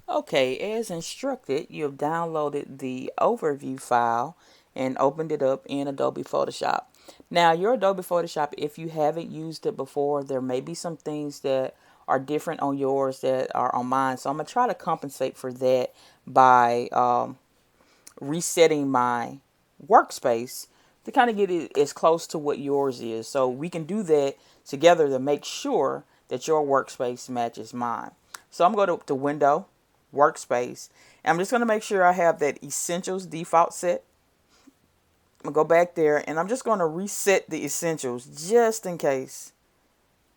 Okay, as instructed, you have downloaded the overview file and opened it up in Adobe Photoshop. Now, your Adobe Photoshop, if you haven't used it before, there may be some things that are different on yours that are on mine. So I'm going to try to compensate for that by resetting my workspace to kind of get it as close to what yours is. So we can do that together to make sure that your workspace matches mine. So I'm going to Window, Workspace, and I'm just going to make sure I have that Essentials default set. I'm going to go back there and I'm just going to reset the Essentials just in case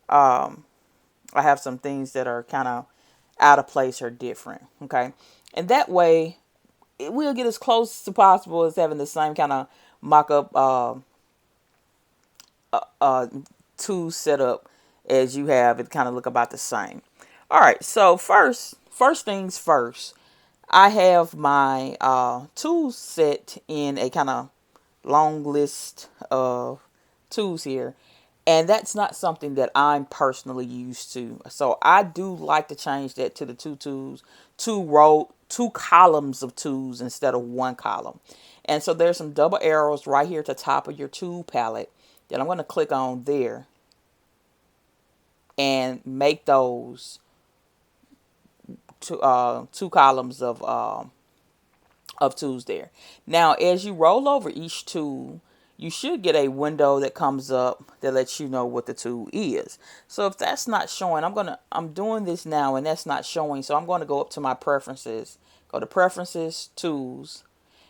I have some things that are kind of out of place or different. Okay. And that way it will get as close to possible as having the same kind of mock-up uh, tool set up as you have. It kind of look about the same. All right, so first things first, I have my tools set in a kind of long list of tools here. And that's not something that I'm personally used to. So I do like to change that to the two tools, two columns of tools instead of one column. And so there's some double arrows right here at the top of your tool palette that I'm going to click on there and make those two columns of tools there. Now, as you roll over each tool, you should get a window that comes up that lets you know what the tool is. So if that's not showing, I'm doing this now and that's not showing. So I'm going to go up to my preferences, go to preferences, tools,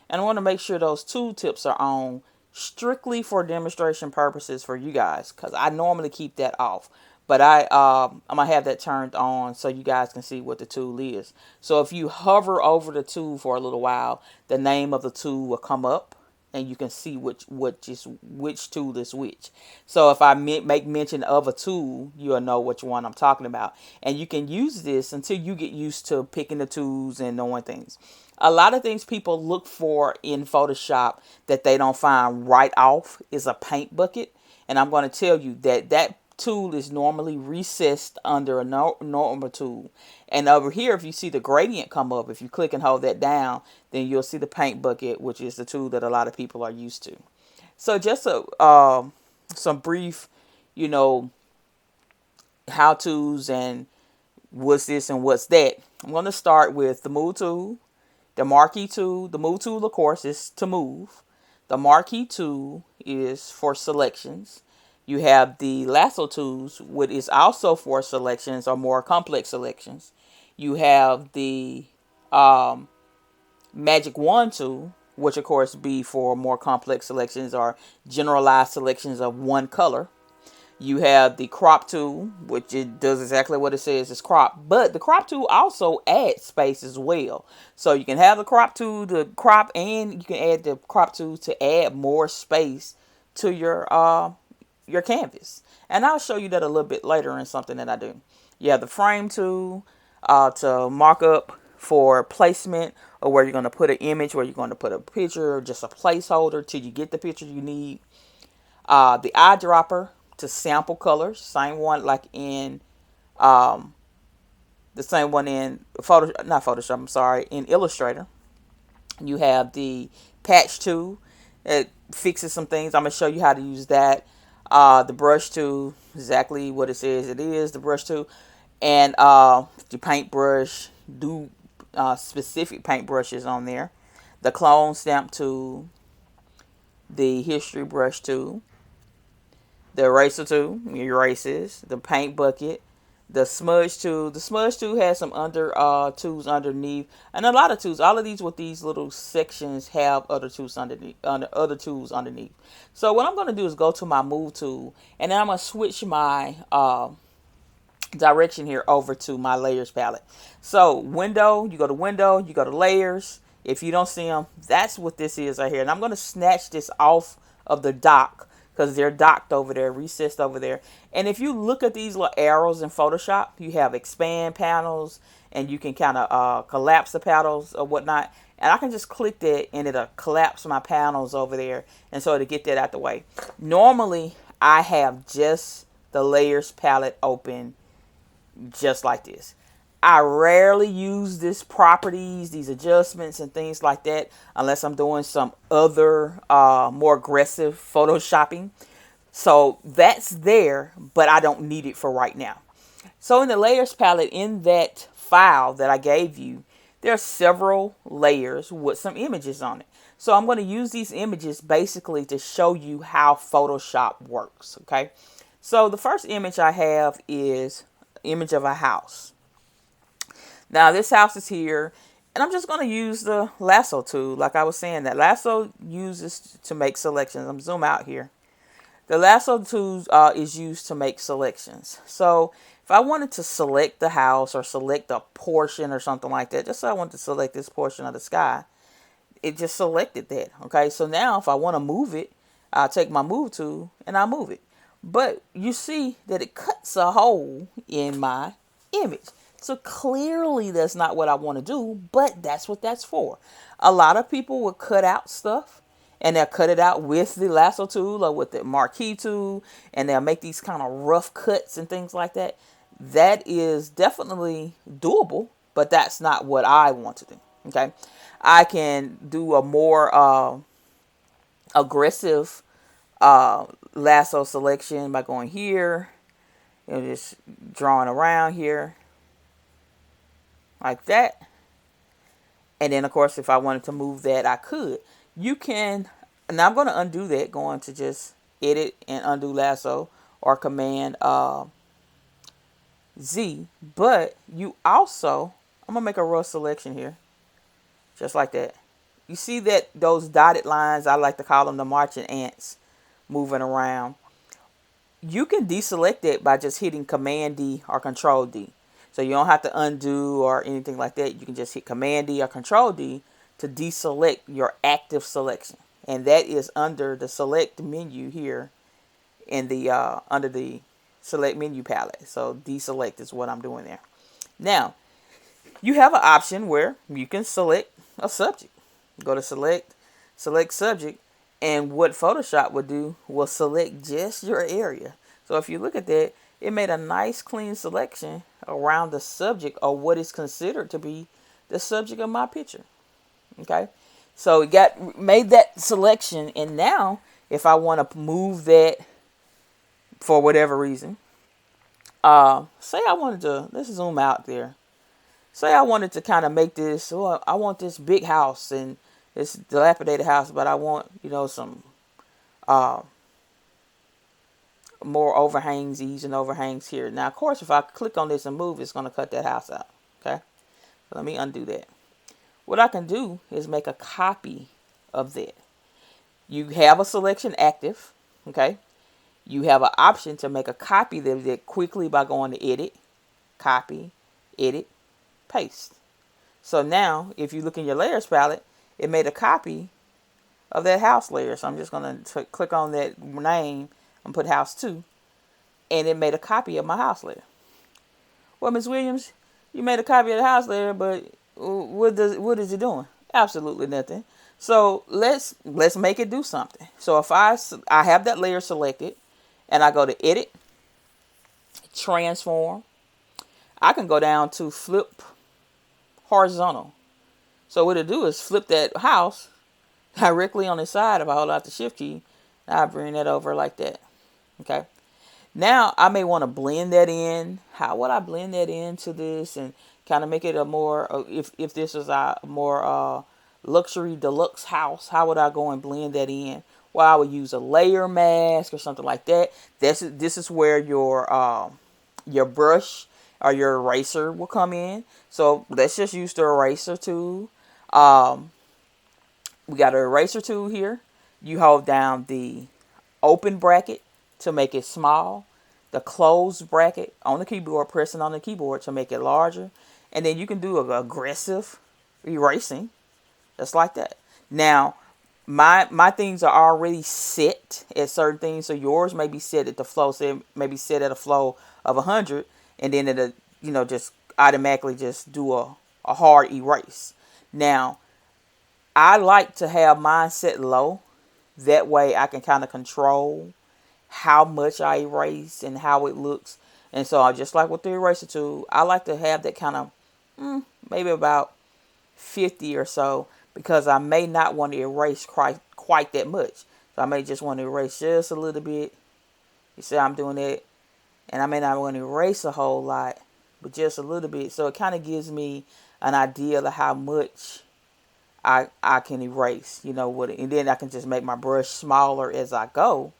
and I want to make sure those tool tips are on strictly for demonstration purposes for you guys, because I normally keep that off. But I'm gonna have that turned on so you guys can see what the tool is. So if you hover over the tool for a little while, the name of the tool will come up and you can see which tool is which. So if I make mention of a tool, you'll know which one I'm talking about. And you can use this until you get used to picking the tools and knowing things. A lot of things people look for in Photoshop that they don't find right off is a paint bucket. And I'm going to tell you that that tool is normally recessed under a normal tool. And over here, if you see the gradient come up, if you click and hold that down, then you'll see the paint bucket, which is the tool that a lot of people are used to. So just some brief, you know, how to's and what's this and what's that. I'm going to start with the move tool, the marquee tool. The move tool, of course, is to move. The marquee tool is for selections. You have the lasso tools, which is also for selections or more complex selections. You have the magic wand tool, which of course be for more complex selections or generalized selections of one color. You have the crop tool, which it does exactly what it says, it's crop. But the crop tool also adds space as well. So you can have the crop tool to crop, and you can add the crop tool to add more space to your canvas. And I'll show you that a little bit later in something that I do. You have the frame tool to mark up for placement, or where you're going to put an image, where you're going to put a picture, or just a placeholder till you get the picture you need. The eyedropper to sample colors, same one like in the same one in not Photoshop, I'm sorry, in Illustrator. You have the patch tool. It fixes some things. I'm gonna show you how to use that. The brush tool, exactly what it says it is, the brush tool. And the paintbrush, do specific paintbrushes on there. The clone stamp tool, the history brush tool, the eraser tool, erases, the paint bucket, the smudge tool. The smudge tool has some tools underneath, and a lot of tools. All of these with these little sections have other tools underneath. Other tools underneath. So what I'm going to do is go to my move tool, and then I'm going to switch my direction here over to my layers palette. So window, you go to window, you go to layers. If you don't see them, that's what this is right here. And I'm going to snatch this off of the dock because they're docked over there, recessed over there. And if you look at these little arrows in Photoshop, you have expand panels, and you can kind of collapse the panels or whatnot. And I can just click that and it'll collapse my panels over there. And so to get that out the way, normally I have just the layers palette open just like this. I rarely use these properties, these adjustments and things like that, unless I'm doing some other more aggressive photoshopping. So that's there, but I don't need it for right now. So in the layers palette, in that file that I gave you, there are several layers with some images on it. So I'm going to use these images basically to show you how Photoshop works. Okay. So the first image I have is image of a house. Now this house is here, and I'm just going to use the lasso tool. Like I was saying, that lasso uses to make selections. I'm zoom out here. The lasso tool is used to make selections. So if I wanted to select the house or select a portion or something like that, just so I want to select this portion of the sky, it just selected that. Okay, so now if I want to move it, I'll take my move tool and I'll move it. But you see that it cuts a hole in my image. So clearly that's not what I want to do, but that's what that's for. A lot of people will cut out stuff, and they'll cut it out with the lasso tool or with the marquee tool, and they'll make these kind of rough cuts and things like that. That is definitely doable, but that's not what I want to do. Okay, I can do a more aggressive lasso selection by going here, just drawing around here like that. And then of course, if I wanted to move that, I could. You can, now I'm going to undo that, going to just edit and undo lasso or command Z. But you also, I'm going to make a rough selection here, just like that. You see that those dotted lines, I like to call them the marching ants, moving around. You can deselect it by just hitting Command D or Control D. So you don't have to undo or anything like that. You can just hit Command D or Control D to deselect your active selection. And that is under the select menu here in the under the select menu palette. So deselect is what I'm doing there. Now, you have an option where you can select a subject. Go to select subject, and what Photoshop would do will select just your area. So if you look at that, it made a nice clean selection around the subject, or what is considered to be the subject of my picture. Okay, so it made that selection, and now if I want to move that for whatever reason, say I wanted to, let's zoom out there. Say I wanted to kind of make this, well, I want this big house and this dilapidated house, but I want, some more overhangs, ease and overhangs here. Now, of course, if I click on this and move, it's going to cut that house out. Okay, so let me undo that. What I can do is make a copy of that. You have a selection active. Okay, you have an option to make a copy of that quickly by going to Edit, Copy, Edit, Paste. So now, if you look in your layers palette, it made a copy of that house layer. So I'm just going to click on that name and put house 2. And it made a copy of my house layer. Well, Ms. Williams, you made a copy of the house layer, but what is it doing? Absolutely nothing. So let's make it do something. So if I have that layer selected, and I go to Edit, Transform, I can go down to Flip Horizontal. So what it'll do is flip that house directly on the side. If I hold out the Shift key, I bring that over like that. Okay. Now I may want to blend that in. How would I blend that into this and kind of make it a more, if this is a more luxury deluxe house, how would I go and blend that in? Well, I would use a layer mask or something like that. This is where your brush or your eraser will come in. So let's just use the eraser tool. We got an eraser tool here. You hold down the open bracket to make it small, the close bracket on the keyboard, pressing on the keyboard to make it larger, and then you can do an aggressive erasing, just like that. Now, my things are already set at certain things, so yours may be set at the flow. So it may be set at a flow of 100, and then it'll just automatically just do a hard erase. Now, I like to have mine set low. That way I can kind of control how much I erase and how it looks. And so I just like with the eraser tool, I like to have that kind of maybe about 50 or so, because I may not want to erase quite that much. So I may just want to erase just a little bit. You see I'm doing that. And I may not want to erase a whole lot, but just a little bit. So it kind of gives me an idea of how much I can erase, you know, with it. And then I can just make my brush smaller as I go.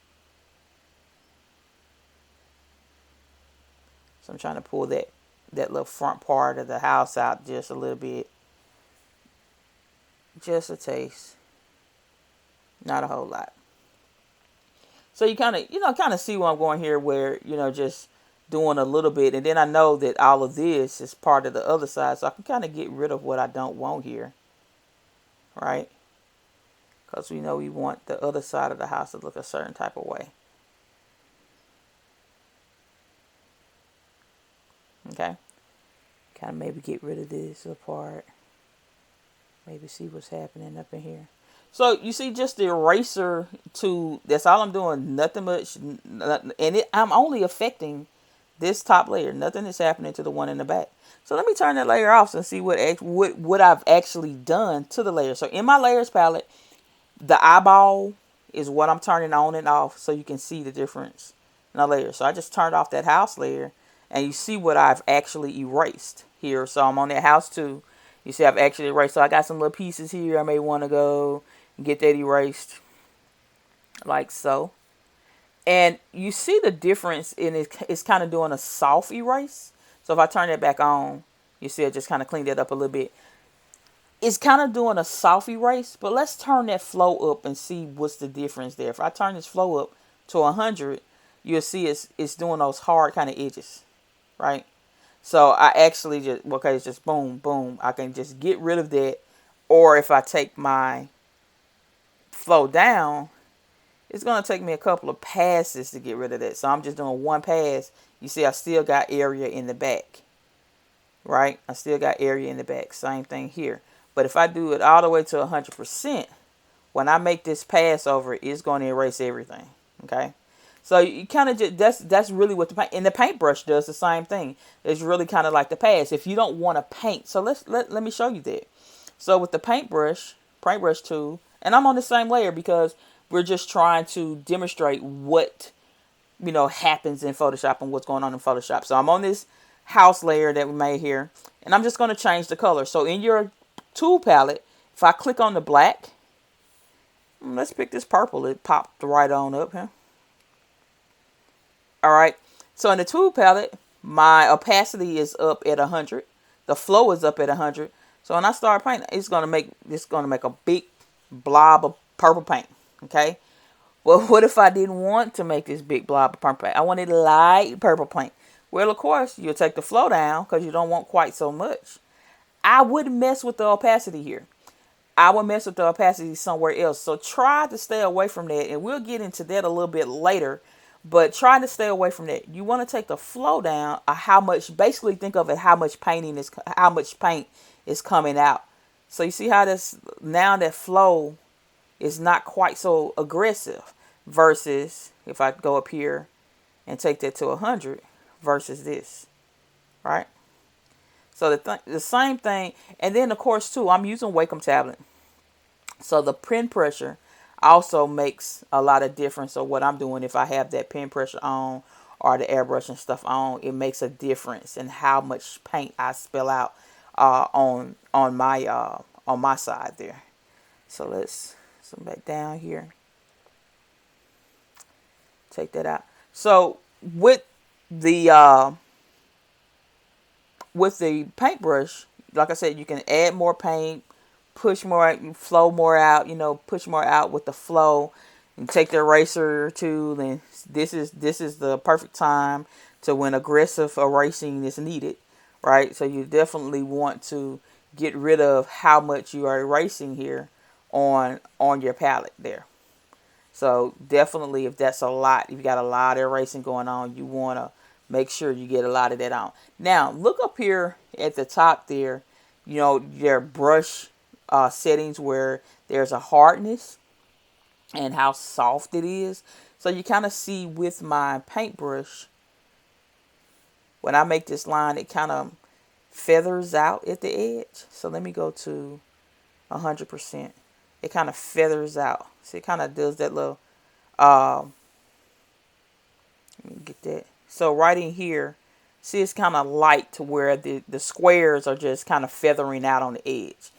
So I'm trying to pull that little front part of the house out just a little bit. Just a taste. Not a whole lot. So you kind of see where I'm going here, where, just doing a little bit. And then I know that all of this is part of the other side. So I can kind of get rid of what I don't want here. Right? Because we know we want the other side of the house to look a certain type of way. Okay? Kind of maybe get rid of this part. Maybe see what's happening up in here. So you see, just the eraser tool, that's all I'm doing. Nothing much. And I'm only affecting this top layer. Nothing is happening to the one in the back. So let me turn that layer off and see what I've actually done to the layer. So in my layers palette, the eyeball is what I'm turning on and off, so you can see the difference in the layer. So I just turned off that house layer, and you see what I've actually erased here. So I'm on that house too. You see I've actually erased. So I got some little pieces here I may want to go and get that erased, like so. And you see the difference in it. It's kind of doing a soft erase. So if I turn that back on, you see I just kind of cleaned it up a little bit. It's kind of doing a soft erase, but let's turn that flow up and see what's the difference there. If I turn this flow up to 100, you'll see it's doing those hard kind of edges, right? So I actually it's just boom, boom. I can just get rid of that. Or if I take my flow down, it's going to take me a couple of passes to get rid of that. So I'm just doing one pass. You see I still got area in the back, right? I still got area in the back. Same thing here. But if I do it all the way to 100%, when I make this pass over, it's going to erase everything, okay? So you kind of just, that's really what the paint, and the paintbrush does the same thing. It's really kind of like the pass. If you don't want to paint, so let me show you that. So with the paintbrush tool, and I'm on the same layer because we're just trying to demonstrate what, happens in Photoshop and what's going on in Photoshop. So I'm on this house layer that we made here, and I'm just going to change the color. So in your tool palette, if I click on the black, let's pick this purple. It popped right on up here. All right. So in the tool palette, my opacity is up at 100. The flow is up at 100. So when I start painting, it's gonna make a big blob of purple paint. Okay. Well, what if I didn't want to make this big blob of purple paint? I wanted light purple paint. Well, of course, you'll take the flow down because you don't want quite so much. I wouldn't mess with the opacity here. I would mess with the opacity somewhere else. So try to stay away from that. And we'll get into that a little bit later. But try to stay away from that. You want to take the flow down. Basically think of it how much paint is coming out. So you see how now that flow is not quite so aggressive. Versus if I go up here and take that to 100 versus this. Right? So the same thing, and then of course too, I'm using Wacom tablet. So the pen pressure also makes a lot of difference of what I'm doing. If I have that pen pressure on or the airbrush and stuff on, it makes a difference in how much paint I spill out on my side there. So let's zoom back down here. Take that out. So with the paintbrush, like I said, you can add more paint, push more, flow more out, push more out with the flow, and take the eraser tool, and this is the perfect time to when aggressive erasing is needed, right? So you definitely want to get rid of how much you are erasing here on your palette there. So definitely, if that's a lot, if you got a lot of erasing going on, you want to make sure you get a lot of that on. Now, look up here at the top there, your brush settings where there's a hardness and how soft it is. So you kind of see with my paintbrush, when I make this line, it kind of feathers out at the edge. So let me go to 100%. It kind of feathers out. So it kind of does that little, let me get that. So right in here, see, it's kind of light to where the squares are just kind of feathering out on the edge.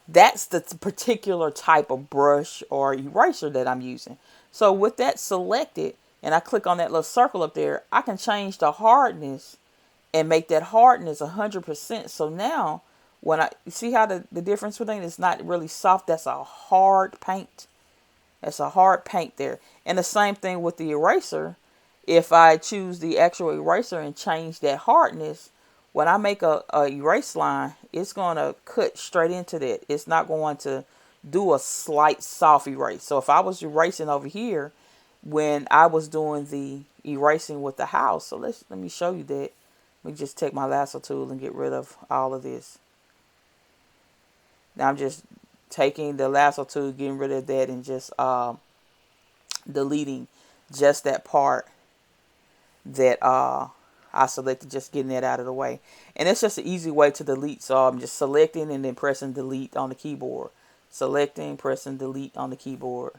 That's the particular type of brush or eraser that I'm using. So with that selected, and I click on that little circle up there, I can change the hardness and make that hardness 100%. So now, when I see how the difference between it's not really soft, that's a hard paint. That's a hard paint there. And the same thing with the eraser. If I choose the actual eraser and change that hardness, when I make a erase line, it's going to cut straight into that. It's not going to do a slight soft erase. So if I was erasing over here, when I was doing the erasing with the house, so let me show you that. Let me just take my lasso tool and get rid of all of this. Now I'm just taking the lasso tool, getting rid of that, and just deleting just that part that I selected, just getting that out of the way. And it's just an easy way to delete. So I'm just selecting and then pressing delete on the keyboard. Selecting, pressing delete on the keyboard.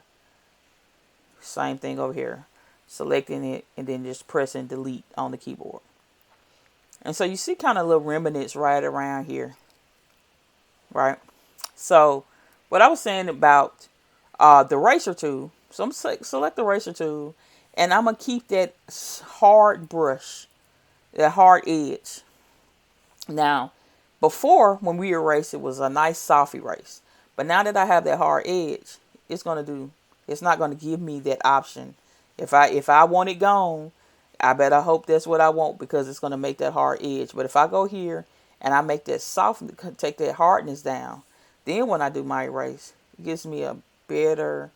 Same thing over here. Selecting it and then just pressing delete on the keyboard. And so you see kind of little remnants right around here. Right? So what I was saying about the eraser tool. So I'm select the eraser tool, and I'm going to keep that hard brush, that hard edge. Now, before, when we erased, it was a nice soft erase. But now that I have that hard edge, it's not going to give me that option. If I want it gone, I better hope that's what I want, because it's going to make that hard edge. But if I go here and I make that soft, take that hardness down, then when I do my erase, it gives me a better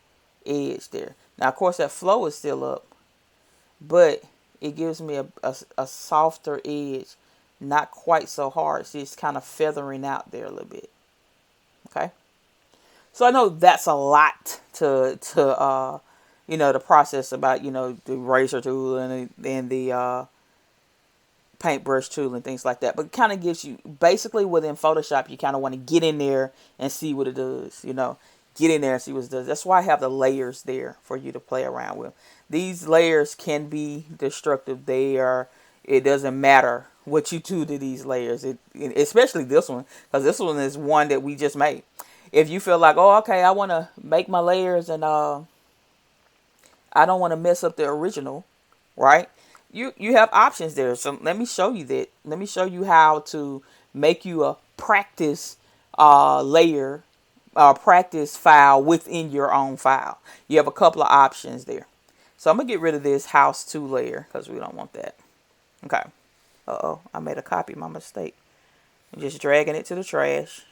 edge there. Now, of course, that flow is still up, but it gives me a softer edge, not quite so hard. See, it's kind of feathering out there a little bit. Okay, so I know that's a lot to the process about the eraser tool and the paintbrush tool and things like that, but it kind of gives you, basically within Photoshop, you kind of want to get in there and see what it does. Get in there and see what it does. That's why I have the layers there for you to play around with. These layers can be destructive. It doesn't matter what you do to these layers, especially this one, because this one is one that we just made. If you feel like, oh, okay, I want to make my layers and I don't want to mess up the original, right? You have options there. So let me show you that. Let me show you how to make you a practice layer, practice file within your own file. You have a couple of options there. So I'm going to get rid of this house 2 layer because we don't want that. Okay. Uh-oh, I made a copy, my mistake. I'm just dragging it to the trash.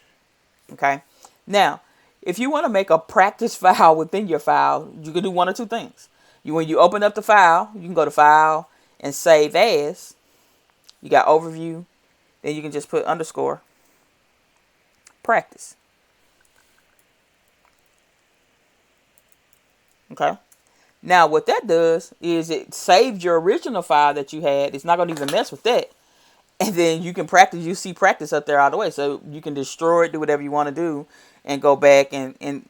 Okay. Now, if you want to make a practice file within your file, you can do one or two things. When you open up the file, you can go to File and Save As. You got Overview. Then you can just put underscore practice. Okay. Now, what that does is it saves your original file that you had. It's not going to even mess with that. And then you can practice. You see practice up there all the way. So you can destroy it, do whatever you want to do, and go back and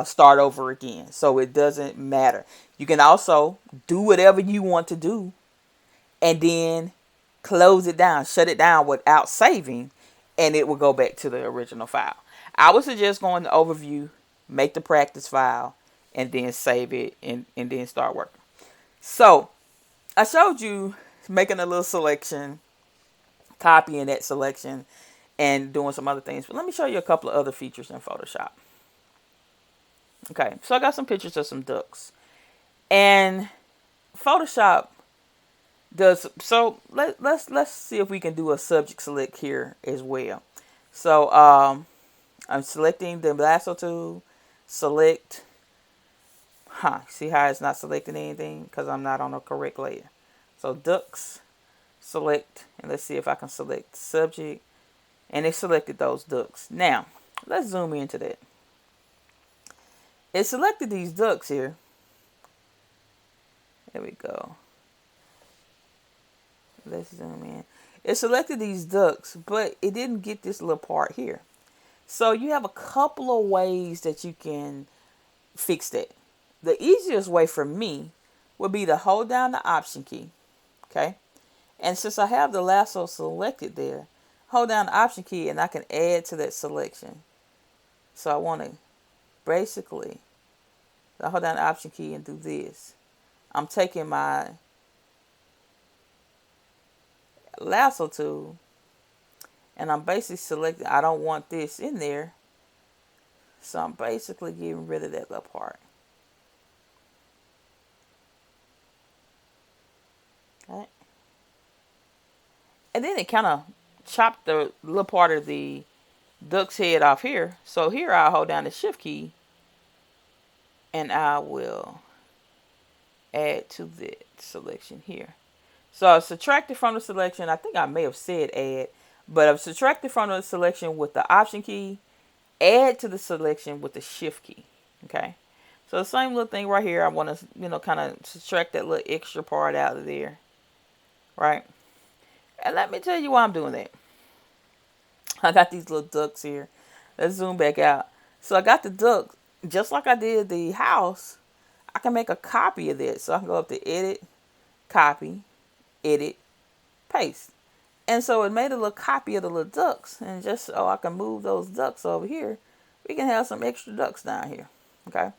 start over again. So it doesn't matter. You can also do whatever you want to do and then close it down, shut it down without saving, and it will go back to the original file. I would suggest going to Overview, make the practice file, and then save it and then start working. So I showed you making a little selection, copying that selection, and doing some other things. But let me show you a couple of other features in Photoshop. Okay, so I got some pictures of some ducks. And Photoshop does, so let's see if we can do a subject select here as well. So I'm selecting the lasso tool, select, see how it's not selecting anything because I'm not on the correct layer. So ducks, select, and let's see if I can select subject, and it selected those ducks. Now let's zoom into that. It selected these ducks here. There we go. Let's zoom in. It selected these ducks, but it didn't get this little part here. So you have a couple of ways that you can fix that. The easiest way for me would be to hold down the option key. Okay. And since I have the lasso selected there, hold down the option key and I can add to that selection. So I want to basically, I hold down the option key and do this. I'm taking my lasso tool and I'm basically selecting, I don't want this in there. So I'm basically getting rid of that little part. Okay. And then it kind of chopped the little part of the duck's head off here. So here I'll hold down the shift key and I will add to that selection here. So I subtracted from the selection. I think I may have said add, but I've subtracted from the selection with the option key, add to the selection with the shift key. Okay. So the same little thing right here. I want to, kind of subtract that little extra part out of there. Right. And let me tell you why I'm doing that. I got these little ducks here. Let's zoom back out. So I got the ducks, just like I did the house. I can make a copy of that. So I can go up to edit, copy, edit, paste. And so it made a little copy of the little ducks. And just so I can move those ducks over here, we can have some extra ducks down here. Okay.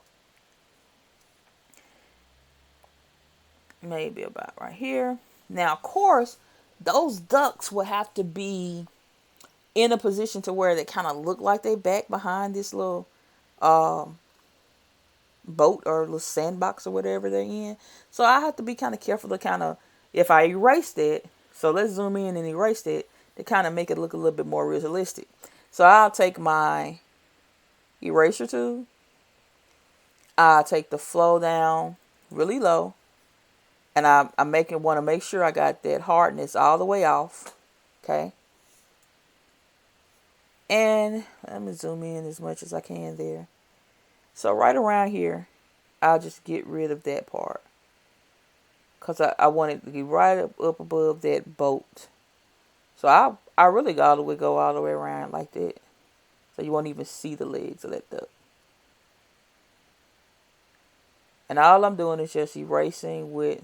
Maybe about right here. Now, of course, those ducks will have to be in a position to where they kind of look like they back behind this little boat or little sandbox or whatever they're in. So I have to be kind of careful to kind of, if I erased it, so let's zoom in and erase it to kind of make it look a little bit more realistic. So I'll take my eraser tool. I'll take the flow down really low. And I'm want to make sure I got that hardness all the way off. Okay. And let me zoom in as much as I can there. So right around here, I'll just get rid of that part. Because I want it to be right up above that boat. So I really go all the way around like that. So you won't even see the legs of that duck. And all I'm doing is just erasing with,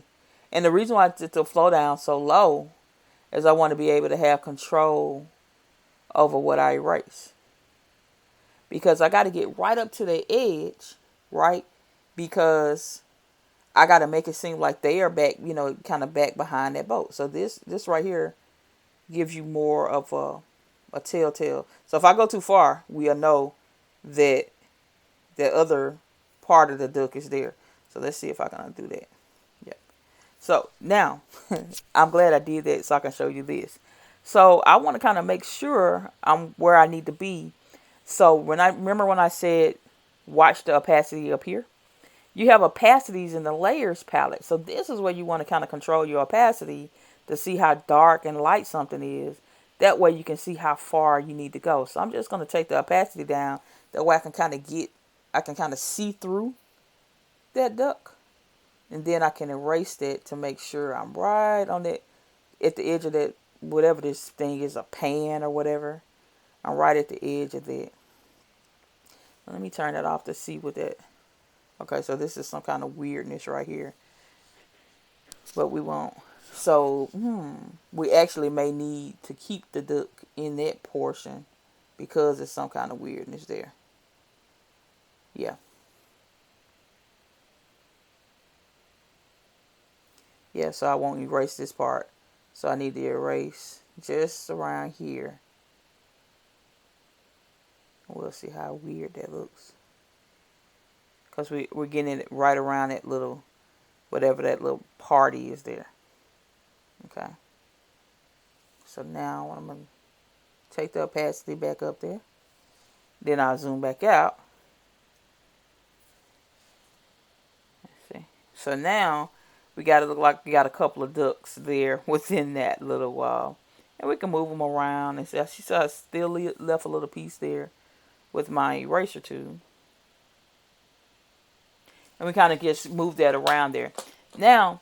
and the reason why I did the flow down so low is I want to be able to have control over what I erase. Because I got to get right up to the edge, right? Because I got to make it seem like they are back, kind of back behind that boat. So this right here gives you more of a telltale. So if I go too far, we'll know that the other part of the duck is there. So let's see if I can do that. Yep. So now, I'm glad I did that so I can show you this. So I want to kind of make sure I'm where I need to be. So when I said watch the opacity up here, you have opacities in the layers palette. So this is where you want to kind of control your opacity to see how dark and light something is. That way you can see how far you need to go. So I'm just going to take the opacity down. That way I can kind of see through that duck. And then I can erase that to make sure I'm right on that, at the edge of that, whatever this thing is, a pan or whatever. I'm right at the edge of that. Let me turn that off to see what that. Okay, so this is some kind of weirdness right here. But we won't. So, we actually may need to keep the duck in that portion because there's some kind of weirdness there. Yeah. Yeah, so I won't erase this part. So I need to erase just around here. We'll see how weird that looks. Because we're getting it right around that little, whatever that little party is there. Okay. So now I'm going to take the opacity back up there. Then I'll zoom back out. Let's see. So now we got to look like we got a couple of ducks there within that little wall. And we can move them around. And see, I still left a little piece there with my eraser tool. And we kind of just move that around there. Now,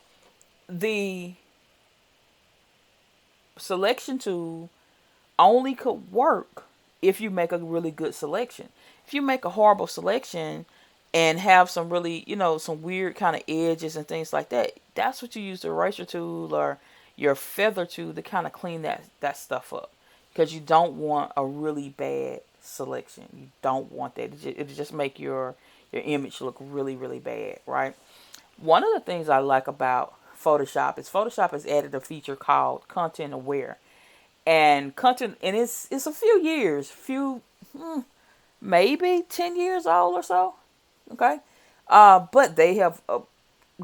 the selection tool only could work if you make a really good selection. If you make a horrible selection and have some really, some weird kind of edges and things like that, that's what you use the eraser tool or your feather tool to kind of clean that stuff up. Because you don't want a really bad selection. You don't want that. It'll just make your image look really, really bad, right? One of the things I like about Photoshop has added a feature called content aware. And content, and it's a few years, maybe 10 years old or so. Okay. But they have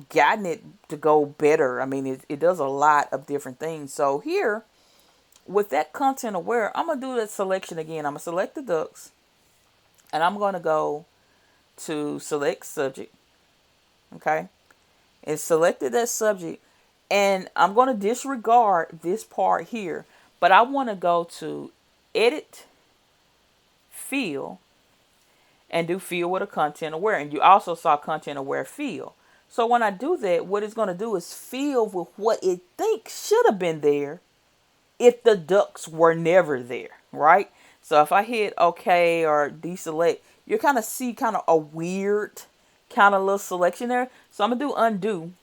gotten it to go better. I mean, it does a lot of different things. So here, with that content aware, I'm going to do that selection again. I'm going to select the ducks, and I'm going to go to select subject. Okay. And selected that subject. And I'm going to disregard this part here. But I want to go to edit, fill, and do fill with a content aware. And you also saw content aware fill. So when I do that, what it's going to do is fill with what it thinks should have been there if the ducks were never there, right? So if I hit OK or deselect, you kind of see kind of a weird kind of little selection there. So I'm going to do undo.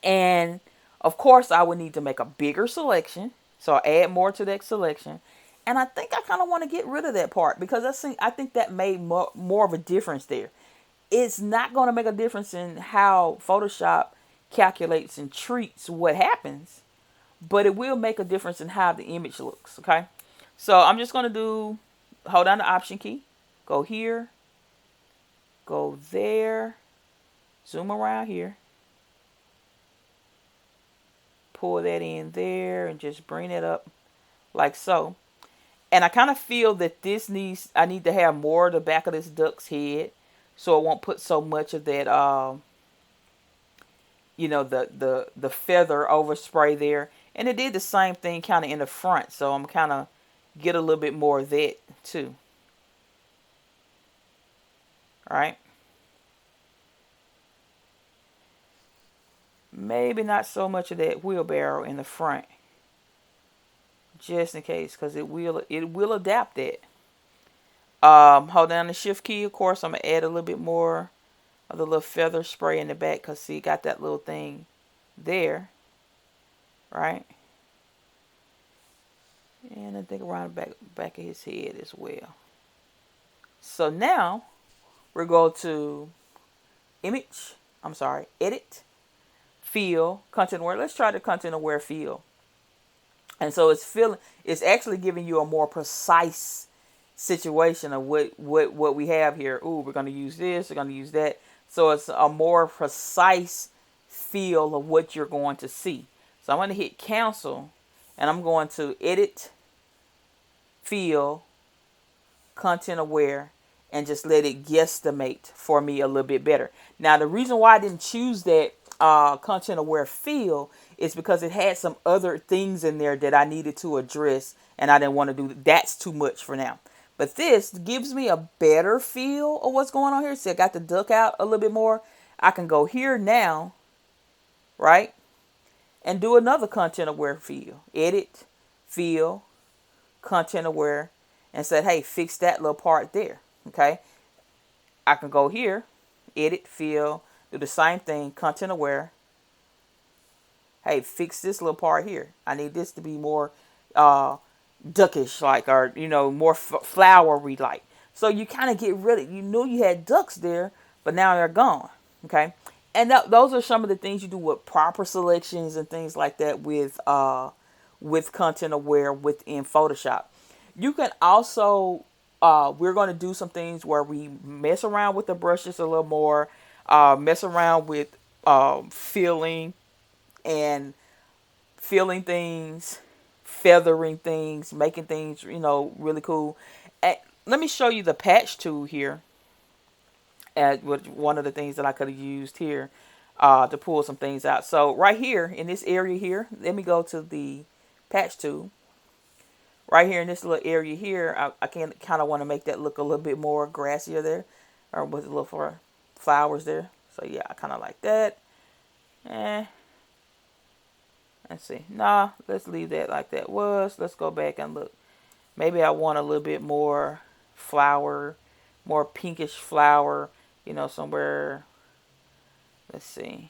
And of course, I would need to make a bigger selection. So I add more to that selection. And I think I kind of want to get rid of that part because I think that made more of a difference there. It's not going to make a difference in how Photoshop calculates and treats what happens, but it will make a difference in how the image looks. Okay. So I'm just going to hold down the Option key, go here, go there, zoom around here, pull that in there and just bring it up like so. And I kind of feel that I need to have more of the back of this duck's head so it won't put so much of that, the feather overspray there. And it did the same thing kind of in the front. So I'm kind of get a little bit more of that too. All right. Maybe not so much of that wheelbarrow in the front, just in case, because it will adapt that. Hold down the Shift key. Of course, I'm gonna add a little bit more of the little feather spray in the back, because see, got that little thing there, right? And I think around the back of his head as well. So now we're going to image. I'm sorry, edit, fill, content aware. Let's try the content aware fill. And so it's actually giving you a more precise situation of what we have here. Ooh, we're going to use this, we're going to use that. So it's a more precise feel of what you're going to see. So I'm going to hit cancel, and I'm going to edit, fill, content aware, and just let it guesstimate for me a little bit better. Now, the reason why I didn't choose that content aware fill is because it had some other things in there that I needed to address, and I didn't want to do that's too much for now. But this gives me a better feel of what's going on here. See, I got the duck out a little bit more. I can go here now, right, and do another content aware fill. Edit, fill, content aware, and said, hey, fix that little part there. Okay. I can go here, edit, fill, do the same thing, content aware. Hey, fix this little part here. I need this to be more duckish like, or more flowery like. So you kind of get rid of, you knew you had ducks there, but now they're gone. Okay. And those are some of the things you do with proper selections and things like that with content aware within Photoshop. You can also we're going to do some things where we mess around with the brushes a little more, mess around with filling and filling things, feathering things, making things, really cool. And let me show you the patch tool here. One of the things that I could have used here to pull some things out. So right here in this area here, let me go to the patch tool. Right here in this little area here, I kind of want to make that look a little bit more grassier there, or with a little for flowers there. So yeah, I kind of like that. Let's see. Nah, let's leave that like that was. Let's go back and look. Maybe I want a little bit more flower, more pinkish flower, somewhere. Let's see.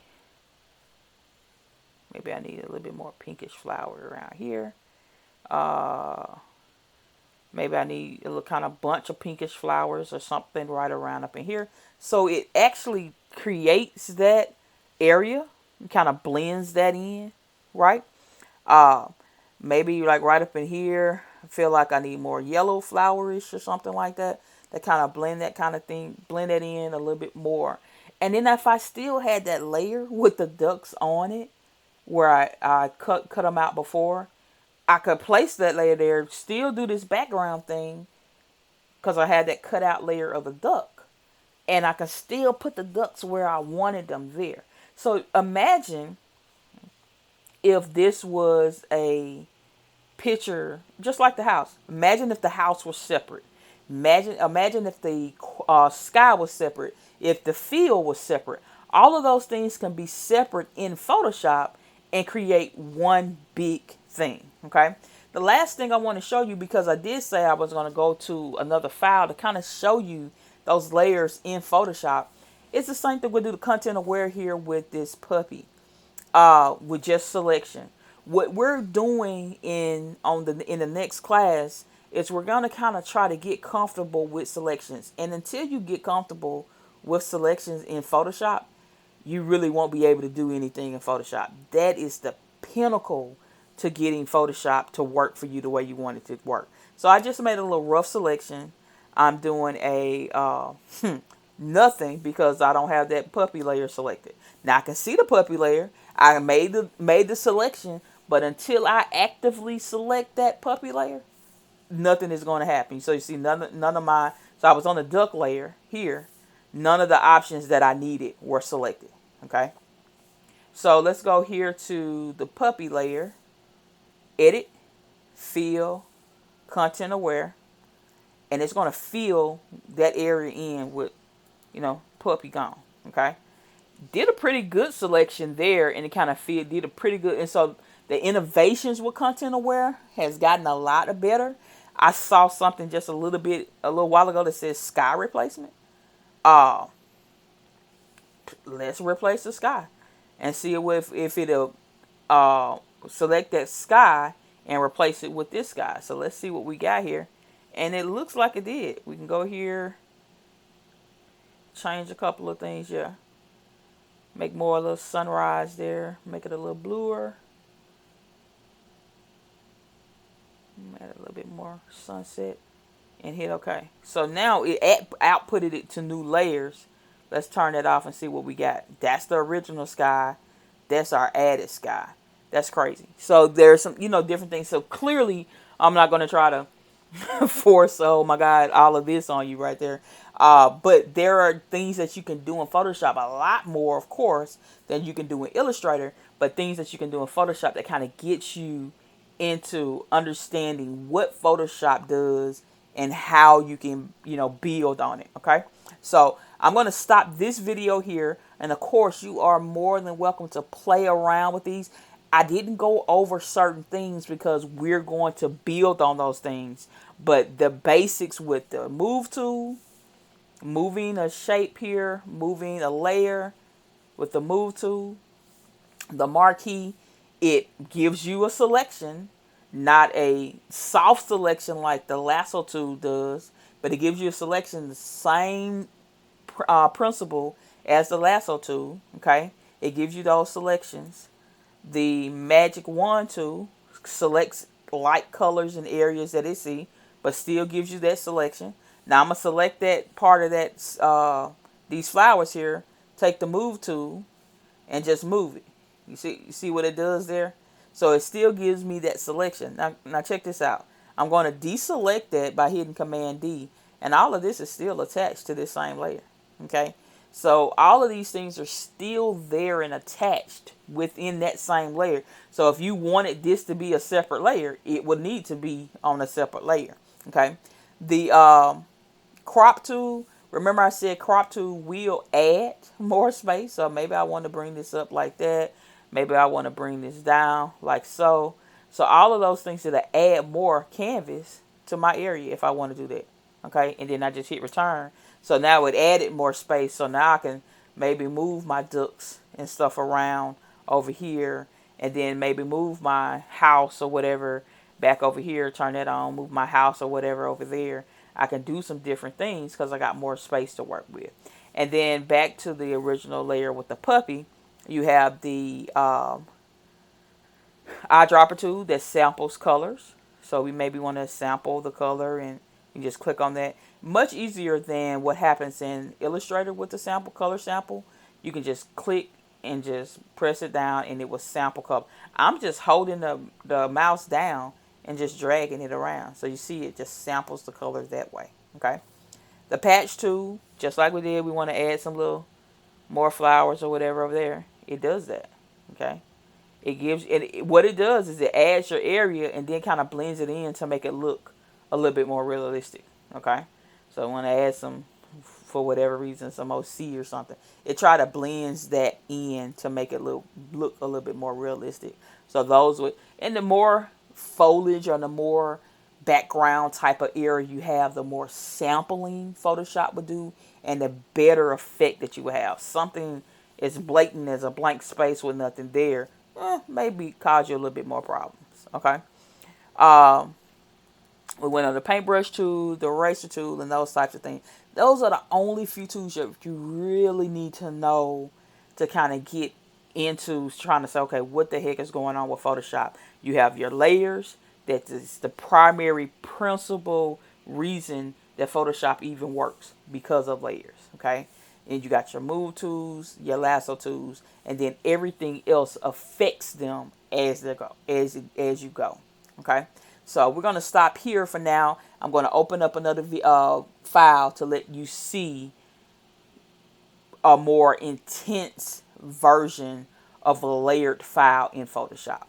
Maybe I need a little bit more pinkish flower around here. Uh, Maybe I need a little kind of bunch of pinkish flowers or something right around up in here. So it actually creates that area, kind of blends that in, right? Uh, Maybe like right up in here, I feel like I need more yellow flowerish or something like that. That kind of blend that kind of thing, blend that in a little bit more. And then if I still had that layer with the ducks on it, where I cut them out before, I could place that layer there, still do this background thing, because I had that cut out layer of the duck. And I can still put the ducks where I wanted them there. So imagine if this was a picture just like the house. Imagine if the house was separate. Imagine if the sky was separate, if the field was separate. All of those things can be separate in Photoshop and create one big thing. Okay. The last thing I want to show you, because I did say I was going to go to another file to kind of show you those layers in Photoshop. It's the same thing we do the content aware here with this puppy, with just selection. What we're doing in the next class is we're gonna kind of try to get comfortable with selections. And until you get comfortable with selections in Photoshop, you really won't be able to do anything in Photoshop. That is the pinnacle to getting Photoshop to work for you the way you want it to work. So I just made a little rough selection. I'm doing a nothing because I don't have that puppy layer selected. Now I can see the puppy layer. I made the selection, but until I actively select that puppy layer, nothing is going to happen. So you see none of my, so I was on the duck layer here. None of the options that I needed were selected. Okay. So let's go here to the puppy layer, edit, fill, content aware, and it's going to fill that area in with, puppy gone. Okay. Did a pretty good selection there, and it kind of did a pretty good. And so the innovations with content aware has gotten a lot better. I saw something just a little while ago that says sky replacement. Uh, let's replace the sky and see if it'll select that sky and replace it with this sky. So let's see what we got here, and it looks like it did. We can go here, change a couple of things. Yeah. Make more a little sunrise there. Make it a little bluer. Add a little bit more sunset. And hit OK. So now it outputted it to new layers. Let's turn that off and see what we got. That's the original sky. That's our added sky. That's crazy. So there's some, different things. So clearly, I'm not going to try to force, oh my God, all of this on you right there. But there are things that you can do in Photoshop, a lot more, of course, than you can do in Illustrator, but things that you can do in Photoshop that kind of gets you into understanding what Photoshop does and how you can, build on it. Okay. So I'm going to stop this video here. And of course, you are more than welcome to play around with these. I didn't go over certain things because we're going to build on those things. But the basics with the move tool, moving a shape here, moving a layer with the move tool, the marquee, it gives you a selection, not a soft selection like the lasso tool does, but it gives you a selection, the same principle as the lasso tool. Okay, it gives you those selections. The magic wand tool selects light colors and areas that it see, but still gives you that selection. Now I'm gonna select that part of that these flowers here. Take the move tool and just move it. You see what it does there? So it still gives me that selection. Now check this out. I'm going to deselect that by hitting Command D, and all of this is still attached to this same layer. Okay. So all of these things are still there and attached within that same layer. So if you wanted this to be a separate layer, it would need to be on a separate layer. Okay. The crop tool, remember I said crop tool will add more space. So maybe I want to bring this up like that. Maybe I want to bring this down like so. So all of those things that add more canvas to my area if I want to do that. Okay, and then I just hit return. So now it added more space. So now I can maybe move my ducks and stuff around over here, and then maybe move my house or whatever back over here, turn that on, move my house or whatever over there. I can do some different things because I got more space to work with. And then back to the original layer with the puppy, you have the eyedropper tool that samples colors. So we maybe want to sample the color, and you just click on that. Much easier than what happens in Illustrator with the sample color sample. You can just click and just press it down and it will sample color. I'm just holding the mouse down and just dragging it around. So you see it just samples the colors that way. Okay. The patch tool, just like we did, we want to add some little more flowers or whatever over there. It does that. Okay. It gives what it does is it adds your area and then kind of blends it in to make it look a little bit more realistic. Okay, so I want to add some, for whatever reason, some OC or something. It try to blends that in to make it look a little bit more realistic. So those would, and the more foliage or the more background type of area you have, the more sampling Photoshop would do, and the better effect that you would have. Something as blatant as a blank space with nothing there, maybe cause you a little bit more problems. Okay. Um, we went on the paintbrush tool, the eraser tool, and those types of things. Those are the only few tools that you really need to know to kind of get into trying to say, okay, what the heck is going on with Photoshop? You have your layers. That is the primary principal reason that Photoshop even works, because of layers. Okay. And you got your move tools, your lasso tools, and then everything else affects them as they go, as you go. Okay. So we're going to stop here for now. I'm going to open up another file to let you see a more intense version of a layered file in Photoshop.